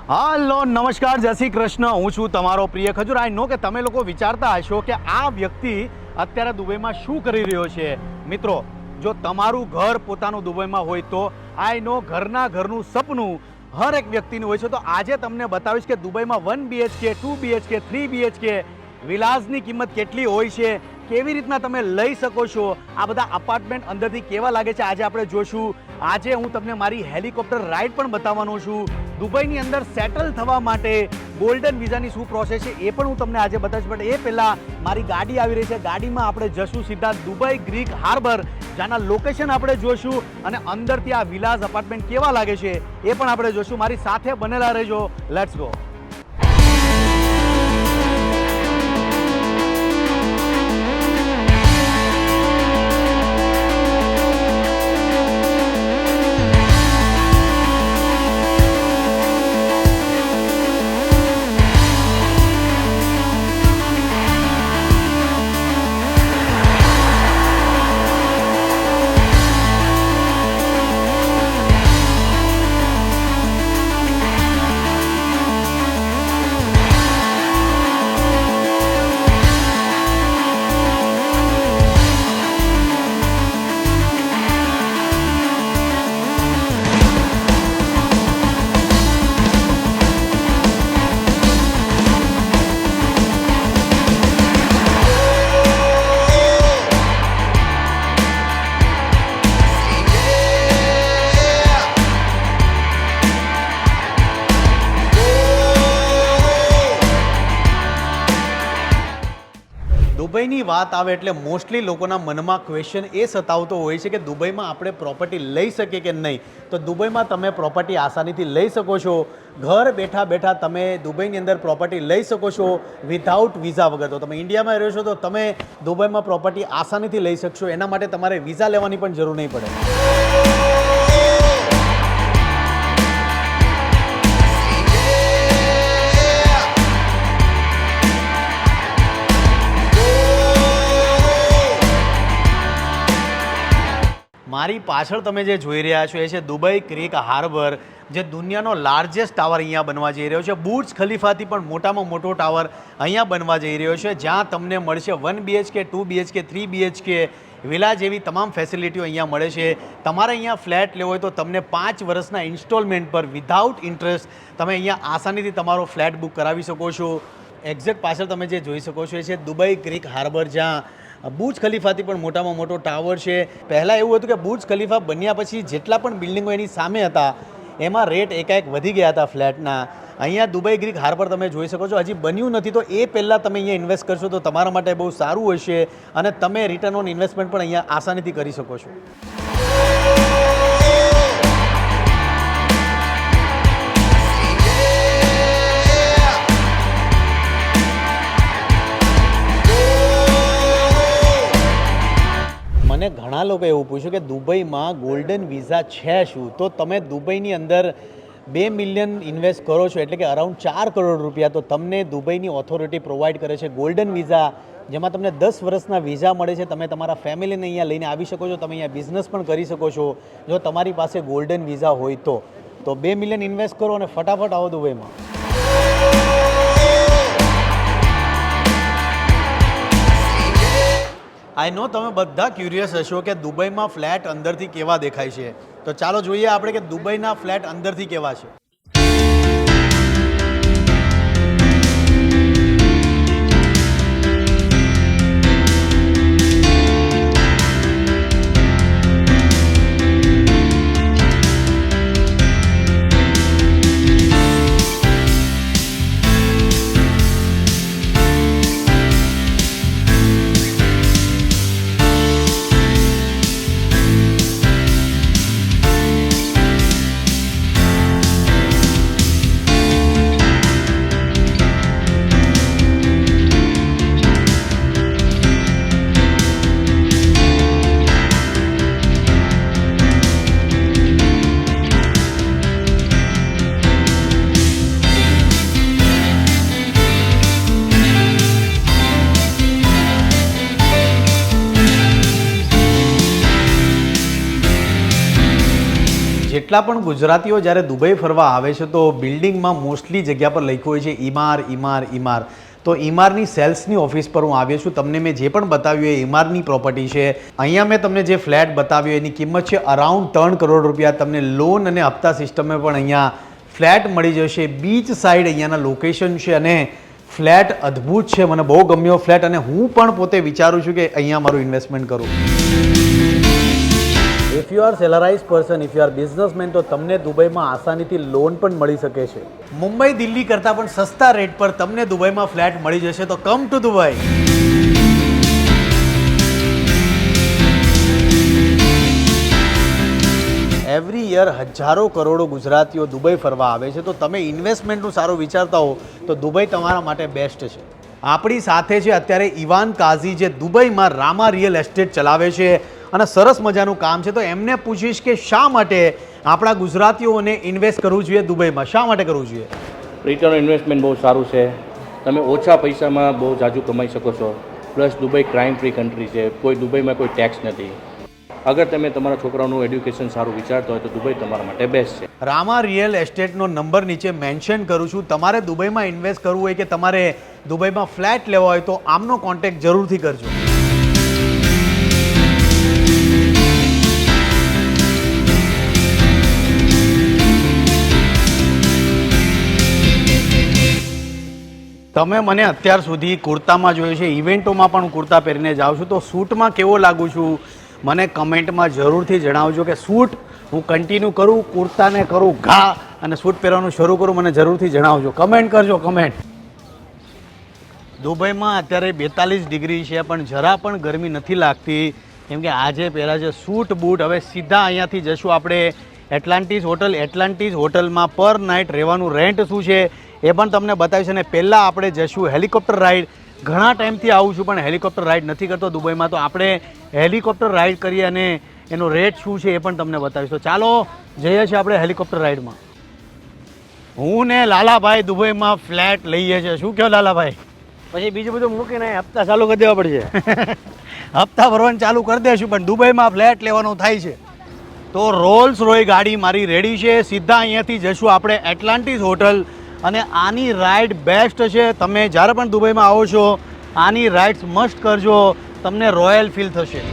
હાલો નમસ્કાર, જય શ્રી કૃષ્ણ. હું છું તમારો પ્રિય ખજૂર. આઈ નો કે તમે લોકો વિચારતા હશો કે આ વ્યક્તિ અત્યારે દુબઈમાં શું કરી રહ્યો છે. મિત્રો, જો તમારું ઘર પોતાનું દુબઈમાં હોય તો આઈ નો ઘરનું સપનું હર એક વ્યક્તિનું હોય છે. તો આજે તમને બતાવીશ કે દુબઈમાં 1 BHK 2 BHK 3 BHK વિલાસની કિંમત કેટલી હોય છે, કેવી રીતના તમે લઈ શકો છો, આ બધા અપાર્ટમેન્ટ અંદરથી કેવા લાગે છે આજે આપણે જોશું. આજે હું તમને મારી હેલિકોપ્ટર રાઇડ પણ બતાવવાનો છું. દુબઈની અંદર સેટલ થવા માટે ગોલ્ડન વિઝાની શું પ્રોસેસ છે એ પણ હું તમને આજે બતાવીશ. બટ એ પહેલાં મારી ગાડી આવી રહી છે, ગાડીમાં આપણે જશું સીધા દુબઈ ગ્રીક હાર્બર, જ્યાંના લોકેશન આપણે જોશું અને અંદરથી આ વિલાસ અપાર્ટમેન્ટ કેવા લાગે છે એ પણ આપણે જોશું. મારી સાથે બનેલા રહેજો. Let's go. દુબઈની વાત આવે એટલે મોસ્ટલી લોકોના મનમાં ક્વેશ્ચન એ સતાવતો હોય છે કે દુબઈમાં આપણે પ્રોપર્ટી લઈ શકીએ કે નહીં. તો દુબઈમાં તમે પ્રોપર્ટી આસાનીથી લઈ શકો છો. ઘર બેઠા બેઠા તમે દુબઈની અંદર પ્રોપર્ટી લઈ શકો છો વિધાઉટ વિઝા વગર. તો તમે ઇન્ડિયામાં રહ્યો છો તો તમે દુબઈમાં પ્રોપર્ટી આસાનીથી લઈ શકશો. એના માટે તમારે વિઝા લેવાની પણ જરૂર નહીં પડે. મારી પાછળ તમે જે જોઈ રહ્યા છો એ છે દુબઈ ક્રીક હાર્બર, જે દુનિયાનો લાર્જેસ્ટ ટાવર અહીંયા બનવા જઈ રહ્યો છે. બુર્જ ખલીફાથી પણ મોટામાં મોટો ટાવર અહીંયા બનવા જઈ રહ્યો છે, જ્યાં તમને મળશે 1 BHK 2 BHK 3 BHK વિલા જેવી તમામ ફેસિલિટીઓ અહીંયા મળે છે. તમારે અહીંયા ફ્લેટ લેવો હોય તો તમને 5 વર્ષના ઇન્સ્ટોલમેન્ટ પર વિધાઉટ ઇન્ટરેસ્ટ તમે અહીંયા આસાનીથી તમારો ફ્લેટ બુક કરાવી શકો છો. એક્ઝેક્ટ પાછળ તમે જે જોઈ શકો છો એ છે દુબઈ ક્રીક હાર્બર, જ્યાં બુર્જ ખલીફાથી પણ મોટામાં મોટો ટાવર છે. પહેલાં એવું હતું કે બુર્જ ખલીફા બન્યા પછી જેટલા પણ બિલ્ડિંગો એની સામે હતા એમાં રેટ એકાએક વધી ગયા હતા ફ્લેટના. અહીંયા દુબઈ ગ્રીક હાર્બર તમે જોઈ શકો છો, હજી બન્યું નથી. તો એ પહેલાં તમે અહીંયા ઇન્વેસ્ટ કરશો તો તમારા માટે બહુ સારું હશે અને તમે રિટર્ન ઓન ઇન્વેસ્ટમેન્ટ પણ અહીંયા આસાનીથી કરી શકો છો. મને ઘણા લોકો એવું પૂછ્યું કે દુબઈમાં ગોલ્ડન વિઝા છે શું. તો તમે દુબઈની અંદર 2 મિલિયન ઇન્વેસ્ટ કરો છો એટલે કે અરાઉન્ડ 4 કરોડ રૂપિયા, તો તમને દુબઈની ઓથોરિટી પ્રોવાઈડ કરે છે ગોલ્ડન વિઝા, જેમાં તમને 10 વર્ષના વિઝા મળે છે. તમે તમારા ફેમિલીને અહીંયા લઈને આવી શકો છો. તમે અહીંયા બિઝનેસ પણ કરી શકો છો જો તમારી પાસે ગોલ્ડન વિઝા હોય તો. 2 મિલિયન ઇન્વેસ્ટ કરો અને ફટાફટ આવો દુબઈમાં. આઈ નો તમે બધા ક્યુરિયસ હશો કે દુબઈમાં ફ્લેટ અંદરથી કેવા દેખાય છે. તો ચાલો જોઈએ આપણે કે દુબઈના ફ્લેટ અંદરથી કેવા છે. જેટલા પણ ગુજરાતીઓ જ્યારે દુબઈ ફરવા આવે છે તો બિલ્ડિંગમાં મોસ્ટલી જગ્યા પર લખ્યું હોય છે ઈમાર ઈમાર ઈમાર. તો ઈમારની સેલ્સની ઓફિસ પર હું આવ્યો છું. તમને મેં જે પણ બતાવ્યું એ ઈમારની પ્રોપર્ટી છે. અહીંયા મેં તમને જે ફ્લેટ બતાવ્યો એની કિંમત છે અરાઉન્ડ 3 કરોડ રૂપિયા. તમને લોન અને હપ્તા સિસ્ટમે પણ અહીંયા ફ્લેટ મળી જશે. બીચ સાઈડ અહીંયાના લોકેશન છે અને ફ્લેટ અદ્ભુત છે. મને બહુ ગમ્યો ફ્લેટ અને હું પણ પોતે વિચારું છું કે અહીંયા મારું ઇન્વેસ્ટમેન્ટ કરું. If you are salarised person, if you are businessman, તો તમને દુબઈમાં આસાનીથી લોન પણ મળી શકે છે. મુંબઈ દિલ્હી કરતાં પણ સસ્તા રેટ પર તમને દુબઈમાં ફ્લેટ મળી જશે. તો come to Dubai. Every year હજારો કરોડો ગુજરાતીઓ દુબઈ ફરવા આવે છે. તો તમે ઇન્વેસ્ટમેન્ટનું સારું વિચારતા હો તો દુબઈ તમારા માટે બેસ્ટ છે. આપણી સાથે છે અત્યારે ઇવાન કાઝી, જે દુબઈમાં રામા રિયલ એસ્ટેટ ચલાવે છે અને સરસ મજાનું કામ છે. તો એમને પૂછીશ કે શા માટે આપણા ગુજરાતીઓને ઇન્વેસ્ટ કરવું જોઈએ દુબઈમાં, શા માટે કરવું જોઈએ? રિટર્ન ઇન્વેસ્ટમેન્ટ બહુ સારું છે. તમે ઓછા પૈસામાં બહુ જાજુ કમાઈ શકો છો. Plus Dubai crime free country છે. દુબઈમાં કોઈ ટેક્સ નથી. અગર તમે તમારા છોકરાઓનું એડ્યુકેશન સારું વિચારતો હોય તો દુબઈ તમારા માટે બેસ્ટ છે. રામા રિયલ એસ્ટેટનો નંબર નીચે મેન્શન કરું છું. તમારે દુબઈમાં ઇન્વેસ્ટ કરવું હોય કે તમારે દુબઈમાં ફ્લેટ લેવા હોય તો આમનો કોન્ટેક્ટ જરૂરથી કરજો. તમે મને અત્યાર સુધી કુર્તામાં જોયું છે, ઇવેન્ટોમાં પણ હું કુર્તા પહેરીને જાઉં છું. તો સૂટમાં કેવો લાગુ છું મને કમેન્ટમાં જરૂરથી જણાવજો. કે સૂટ હું કન્ટિન્યુ કરું, કુર્તાને કરું ઘા અને સૂટ પહેરવાનું શરૂ કરું, મને જરૂરથી જણાવજો. કમેન્ટ કરજો, કમેન્ટ. દુબઈમાં અત્યારે 42 ડિગ્રી છે પણ જરા પણ ગરમી નથી લાગતી, કેમ કે આજે પહેલાં છે સૂટ બૂટ. હવે સીધા અહીંયાથી જશું આપણે એટલાન્ટિસ હોટલ. એટલાન્ટિસ હોટલમાં પર નાઇટ રહેવાનું રેન્ટ શું છે એ પણ તમને બતાવીશ. અને પહેલાં આપણે જશું હેલિકોપ્ટર રાઇડ. ઘણા ટાઈમથી આવું છું પણ હેલિકોપ્ટર રાઇડ નથી કરતો દુબઈમાં. તો આપણે હેલિકોપ્ટર રાઇડ કરીએ અને એનો રેટ શું છે એ પણ તમને બતાવીશ. તો ચાલો જઈએ છીએ આપણે હેલિકોપ્ટર રાઇડમાં. હું ને લાલાભાઈ દુબઈમાં ફ્લેટ લઈએ છીએ. શું કહો લાલાભાઈ? પછી બીજું બધું મૂકીને હપ્તા ચાલુ કરી દેવા પડશે. હપ્તા ભરવાનું ચાલુ કરી દઈશું પણ દુબઈમાં ફ્લેટ લેવાનું થાય છે. તો રોલ્સ રોય ગાડી મારી રેડી છે. સીધા અહીંયાથી જશું આપણે એટલાન્ટિસ હોટલ. અને આની રાઇડ બેસ્ટ છે. તમે જ્યારે પણ દુબઈમાં આવો છો આની રાઇડ્સ મસ્ટ કરજો, તમને રોયલ ફીલ થશે.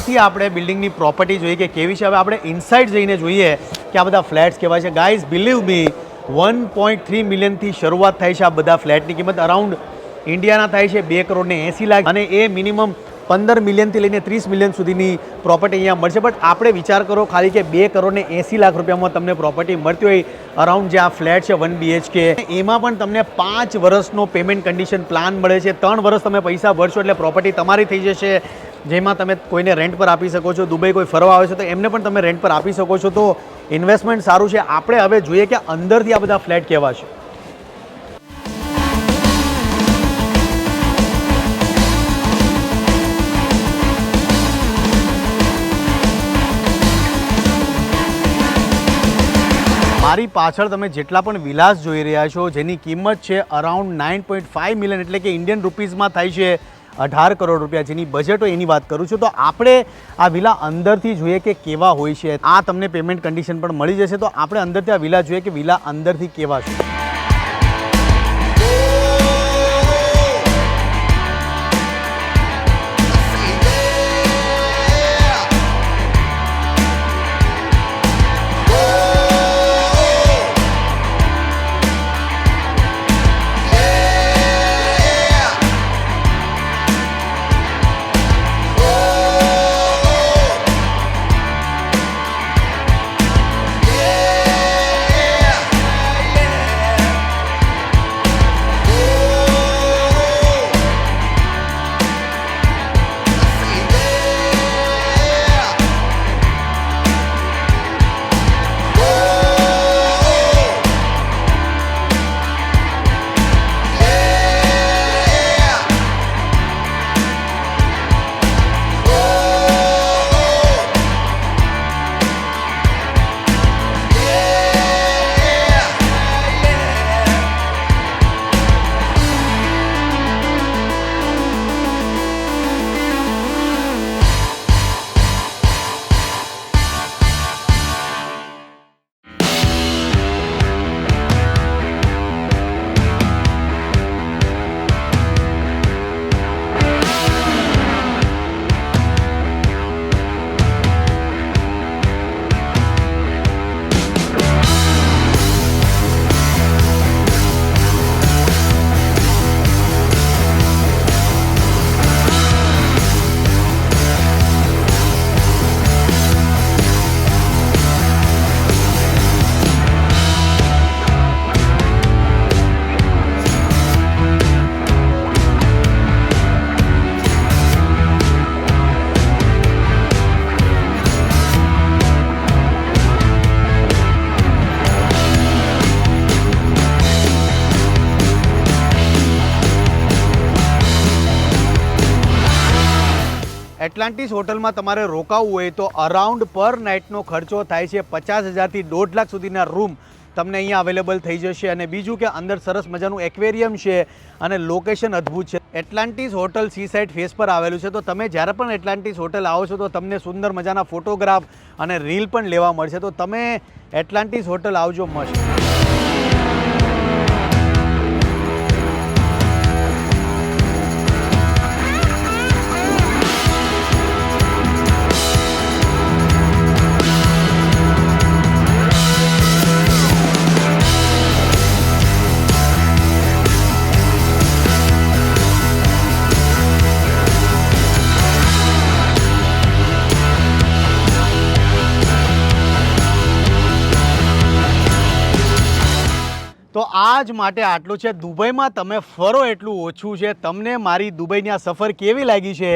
બહારથી આપણે બિલ્ડિંગની પ્રોપર્ટી જોઈએ કે કેવી છે. હવે આપણે ઇનસાઇડ જઈને જોઈએ કે આ બધા ફ્લેટ્સ કેવા છે. ગાઈઝ બિલીવ મી 1.3 મિલિયનથી શરૂઆત થાય છે આ બધા ફ્લેટની કિંમત. અરાઉન્ડ ઇન્ડિયાના થાય છે 2,80,00,000 અને એ મિનિમમ 15 મિલિયનથી લઈને 30 મિલિયન સુધીની પ્રોપર્ટી અહીંયા મળશે. બટ આપણે વિચાર કરો ખાલી કે 2,80,00,000 રૂપિયામાં તમને પ્રોપર્ટી મળતી હોય અરાઉન્ડ જે આ ફ્લેટ છે 1 BHK, એમાં પણ તમને 5 વર્ષનો પેમેન્ટ કન્ડિશન પ્લાન મળે છે. 3 વર્ષ તમે પૈસા ભરશો એટલે પ્રોપર્ટી તમારી થઈ જશે, જેમાં તમે કોઈને રેન્ટ પર આપી શકો છો. દુબઈ કોઈ ફરવા આવે છે તો એમને પણ તમે રેન્ટ પર આપી શકો છો. તો ઇન્વેસ્ટમેન્ટ સારું છે. આપણે હવે જોઈએ કે અંદરથી આ બધા ફ્લેટ કેવા છે. મારી પાછળ તમે જેટલા પણ વિલાસ જોઈ રહ્યા છો જેની કિંમત છે અરાઉન્ડ 9.5 મિલિયન એટલે કે ઇન્ડિયન રૂપીઝમાં થાય છે 18 કરોડ રૂપિયા, જેની બજેટ હોય એની વાત કરું છું. તો આપણે આ વિલા અંદરથી જોઈએ કે કેવા હોય છે. આ તમને પેમેન્ટ કન્ડિશન પણ મળી જશે. તો આપણે અંદરથી આ વિલા જોઈએ કે વિલા અંદરથી કેવા છે. એટલાન્ટિસ હોટલમાં તમારે રોકાવું હોય તો અરાઉન્ડ પર નાઇટનો ખર્ચો થાય છે 50,000થી 1.5 લાખ સુધીના રૂમ તમને અહીંયા અવેલેબલ થઈ જશે. અને બીજું કે અંદર સરસ મજાનું એક્વેરિયમ છે અને લોકેશન અદ્ભુત છે. Atlantis hotel C side face પર આવેલું છે. તો તમે જ્યારે પણ એટલાન્ટિસ હોટલ આવો છો તો તમને સુંદર મજાના ફોટોગ્રાફ અને રીલ પણ લેવા મળશે. તો તમે એટલાન્ટિસ હોટલ આવજો મસ્ત. તો આજ માટે આટલું છે. દુબઈમાં તમે ફરો એટલું ઓછું છે. તમને મારી દુબઈની આ સફર કેવી લાગી છે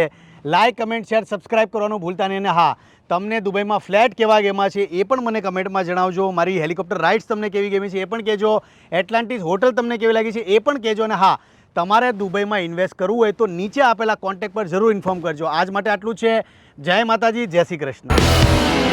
લાઈક, કમેન્ટ, શેર, સબસ્ક્રાઈબ કરવાનું ભૂલતા નહીં. અને હા, તમને દુબઈમાં ફ્લેટ કેવા ગમ્યા છે એ પણ મને કમેન્ટમાં જણાવજો. મારી હેલિકોપ્ટર રાઇડ્સ તમને કેવી ગમી છે એ પણ કહેજો. એટલાન્ટિસ હોટલ તમને કેવી લાગી છે એ પણ કહેજો. અને હા, તમારે દુબઈમાં ઇન્વેસ્ટ કરવું હોય તો નીચે આપેલા કોન્ટેક્ટ પર જરૂર ઇન્ફોર્મ કરજો. આજ માટે આટલું છે. જય માતાજી, જય શ્રી કૃષ્ણ.